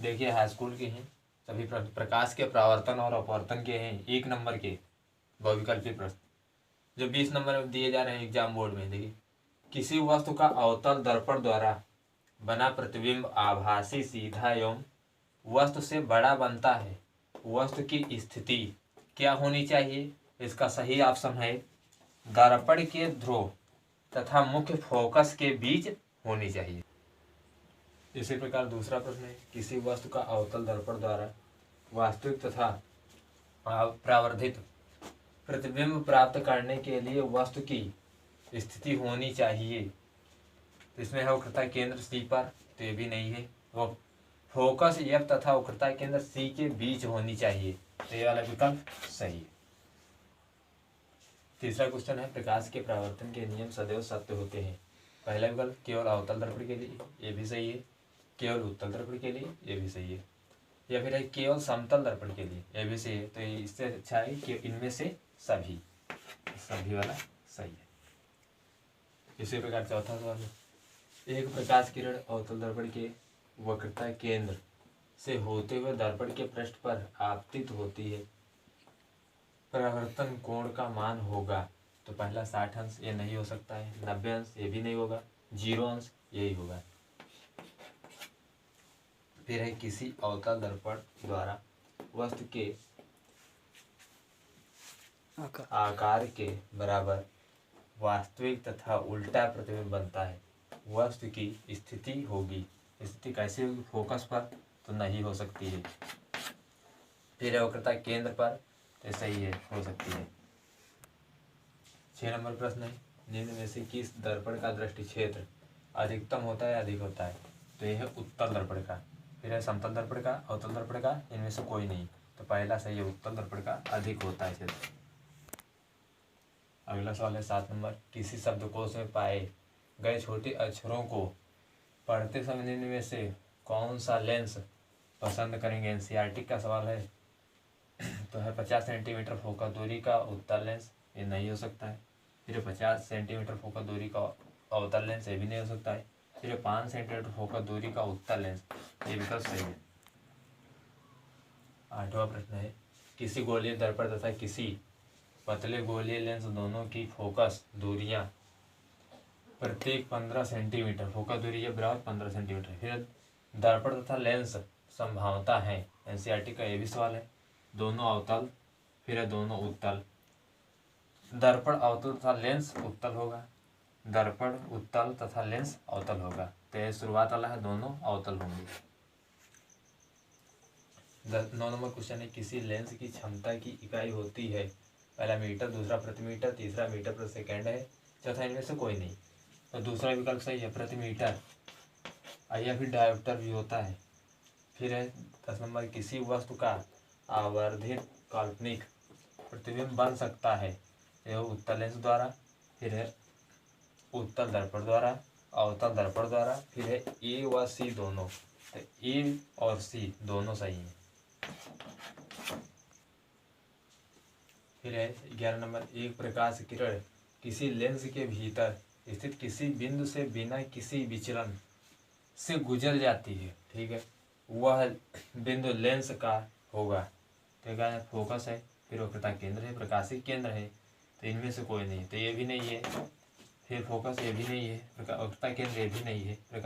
देखिए high school के हैं, सभी प्रकाश के परावर्तन और अपवर्तन के हैं 1 नंबर के बहुविकल्पी प्रश्न जो 20 नंबर में दिए जा रहे हैं एग्जाम बोर्ड में। देखिए, किसी वस्तु का अवतल दर्पण द्वारा बना प्रतिबिंब आभासी सीधा एवं वस्तु से बड़ा बनता है। वस्तु की स्थिति क्या होनी चाहिए? इसका सही ऑप्शन है दर्पण के ध्रुव तथा मुख्य फोकस के बीच होनी चाहिए। इसी प्रकार दूसरा प्रश्न है, किसी वस्तु का अवतल दर्पण द्वारा वास्तविक तथा प्रावर्धित प्रतिबिंब प्राप्त करने के लिए वस्तु की स्थिति होनी चाहिए। इसमें है वक्रता केंद्र सी पर, तो ये भी नहीं है। वो फोकस एफ तथा वक्रता केंद्र सी के बीच होनी चाहिए, तो ये वाला विकल्प सही है। तीसरा क्वेश्चन है, प्रकाश के परावर्तन के नियम सदैव सत्य होते हैं। पहला विकल्प केवल अवतल दर्पण के लिए, ये भी सही है। केवल उत्तल दर्पण के लिए, ये भी सही है। या फिर है केवल समतल दर्पण के लिए, ये भी सही है। तो इससे अच्छा है कि इनमें से सभी वाला सही है। इसी प्रकार चौथा सवाल है, एक प्रकाश किरण अवतल दर्पण के वक्रता केंद्र से होते हुए दर्पण के पृष्ठ पर आपतित होती है। परावर्तन कोण का मान होगा। तो पहला 60 अंश, ये नहीं हो सकता है। 90 अंश, ये भी नहीं होगा। 0 अंश, यही होगा। फिर है किसी अवतल दर्पण द्वारा वस्तु के आकार के बराबर वास्तविक तथा उल्टा प्रतिबिंब बनता है। वस्तु की स्थिति होगी। स्थिति कैसे होगी? फोकस पर, तो नहीं हो सकती है। फिर है वक्रता केंद्र पर, तो सही है, हो सकती है। 6 नंबर प्रश्न है, निम्न में से किस दर्पण का दृष्टि क्षेत्र अधिकतम होता है, अधिक होता है? तो यह है उत्तल दर्पण का। फिर है समतल दर्पण का, अवतल दर्पण का, इनमें से कोई नहीं। तो पहला सही है, उत्तल दर्पण का अधिक होता है क्षेत्र। अगला सवाल है 7 नंबर, किसी शब्दकोश में पाए गए छोटे अक्षरों को पढ़ते समय निम्न में से कौन सा लेंस पसंद करेंगे? एनसीईआरटी का सवाल है। तो है 50 सेंटीमीटर फोकस दूरी का उत्तल लेंस, ये नहीं हो सकता है। फिर 50 सेंटीमीटर फोकस दूरी का अवतल लेंस, ये भी नहीं हो सकता है। फिर 5 सेंटीमीटर फोकस दूरी का उत्तल लेंस, ये विकल्प सही है। 8वां प्रश्न है, किसी गोलीय दर्पण तथा किसी पतले गोलीय लेंस दोनों की फोकस दूरियां प्रत्येक 15 सेंटीमीटर, फोकस दूरी है बराबर 15 सेंटीमीटर। फिर दर्पण तथा लेंस संभावता है, एनसीईआरटी का ये भी सवाल है। दोनों अवतल, फिर है दोनों उत्तल। दर्पण अवतल तथा लेंस उत्तल होगा। दर्पण उत्तल तथा लेंस अवतल होगा। तो ये शुरुआत वाला है, दोनों अवतल होंगे। 9 नंबर क्वेश्चन है, किसी लेंस की क्षमता की इकाई होती है। पहला मीटर, दूसरा प्रति मीटर, तीसरा मीटर प्रति सेकेंड है, चौथा इनमें से कोई नहीं। तो दूसरा विकल्प सही है, प्रति मीटर। या फिर डायोप्टर भी होता है। फिर है 10 नंबर, किसी वस्तु का आवर्धित काल्पनिक प्रतिबिंब बन सकता है। यह उत्तल लेंस द्वारा, फिर है उत्तल दर्पण द्वारा, अवतल दर्पण द्वारा, फिर है ए व सी दोनों। तो ए और सी दोनों सही हैं। फिर है 11 नंबर, एक प्रकाश किरण किसी लेंस के भीतर स्थित किसी बिंदु से बिना किसी विचलन से गुजर जाती है। ठीक है, वह बिंदु लेंस का होगा। तो क्या है? फोकस है, फिर वक्रता केंद्र है, प्रकाशिक केंद्र है, तो इनमें से कोई नहीं। तो ये भी नहीं है। फिर फोकस, ये भी नहीं है। वक्रता केंद्र, ये भी नहीं है।